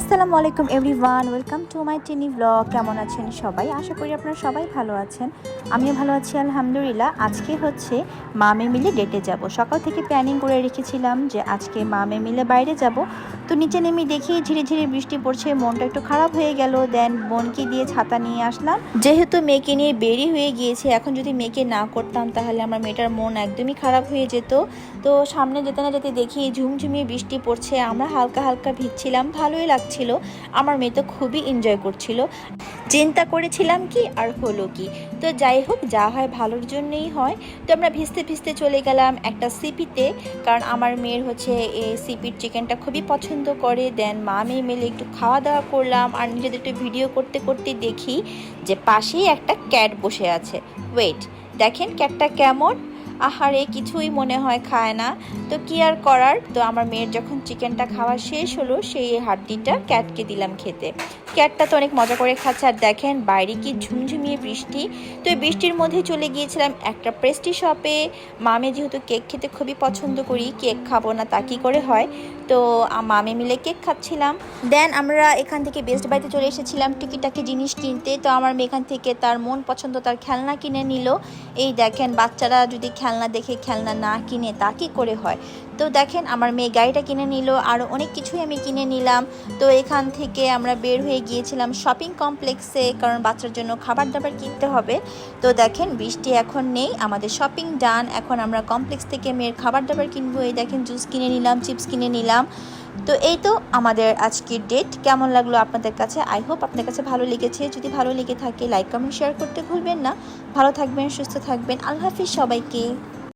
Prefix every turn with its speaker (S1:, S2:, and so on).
S1: আসসালামু আলাইকুম everyone, welcome to my tiny blog. কেমন আছেন সবাই? আশা করি আপনারা সবাই ভালো আছেন। আমিও ভালো আছি আলহামদুলিল্লাহ। আজকে হচ্ছে মা-মেয়ে মিলে ডেটে যাব। সকাল থেকে প্ল্যানিং করে রেখেছিলাম যে আজকে মা-মেয়ে মিলে বাইরে যাব। তো নিচে নেমে দেখি ঝিরে ঝিরে বৃষ্টি পড়ছে, মনটা একটু খারাপ হয়ে গেল। দেন বোনকে দিয়ে ছাতা নিয়ে আসলাম, যেহেতু মেয়েকে নিয়ে বেরি হয়ে গিয়েছে। এখন যদি মেয়েকে না করতাম তাহলে আমার মেয়েটার মন একদমই খারাপ হয়ে যেত। তো সামনে যেতে না যেতে দেখি ঝুমঝুমিয়ে বৃষ্টি পড়ছে, আমরা হালকা হালকা ভিজছিলাম, ভালোই লাগছিল। আমার মেয়ে তো খুবই এনজয় করছিল। চিন্তা করেছিলাম কি আর হলো কি, তো যাই হোক, যা হয় ভালোর জন্যই হয়। তো আমরা ভিজতে ভিজতে চলে গেলাম একটা সিপিতে, কারণ আমার মেয়ের হচ্ছে এই সিপির চিকেনটা খুবই পছন্দ করে। দেন মা মেয়ে মিলে একটু খাওয়া দাওয়া করলাম, আর নিজেদের একটু ভিডিও করতে করতে দেখি যে পাশেই একটা ক্যাট বসে আছে। ওয়েট, দেখেন ক্যাটটা কেমন। আহারে, কিছুই মনে হয় খায় না। তো কি আর করার, তো আমার মেয়ের যখন চিকেনটা খাওয়া শেষ হলো, সেই হাড্ডিটা ক্যাটকে দিলাম খেতে। ক্যাটটা তো অনেক মজা করে খাচ্ছে। আর দেখেন বাইরে কি ঝুমঝুমিয়ে বৃষ্টি। তো এই বৃষ্টির মধ্যে চলে গিয়েছিলাম একটা পেস্ট্রি শপে। মামে যেহেতু কেক খেতে খুবই পছন্দ করি, কেক খাবো না তা কি করে হয়। তো মামে মিলে কেক খাচ্ছিলাম। দেন আমরা এখান থেকে বেস্ট বাইতে চলে এসেছিলাম টিকিটাকি জিনিস কিনতে। তো আমার মেয়ে এখান থেকে তার মন পছন্দ তার খেলনা কিনে নিল। এই দেখেন, বাচ্চারা যদি খেলনা দেখে খেলনা না কিনে তা কি করে হয়। তো দেখেন আমার মেয়ে গাড়িটা কিনে নিল, আরও অনেক কিছুই আমি কিনে নিলাম। তো এখান থেকে আমরা বের হয়ে গিয়েছিলাম শপিং কমপ্লেক্সে, কারণ বাচ্চার জন্য খাবার দাবার কিনতে হবে। তো দেখেন বৃষ্টি এখন নেই, আমাদের শপিং ডান। এখন আমরা কমপ্লেক্স থেকে মেয়ের খাবার দাবার কিনবো। এই দেখেন জুস কিনে নিলাম, চিপস কিনে নিলাম। তো এই তো আমাদের আজকের ডেট। কেমন লাগলো আপনাদের কাছে? আই হোপ আপনার কাছে ভালো লেগেছে। যদি ভালো লেগে থাকে লাইক কমেন্ট শেয়ার করতে ভুলবেন না। ভালো থাকবেন, সুস্থ থাকবেন। আল্লাহ হাফিজ সবাইকে।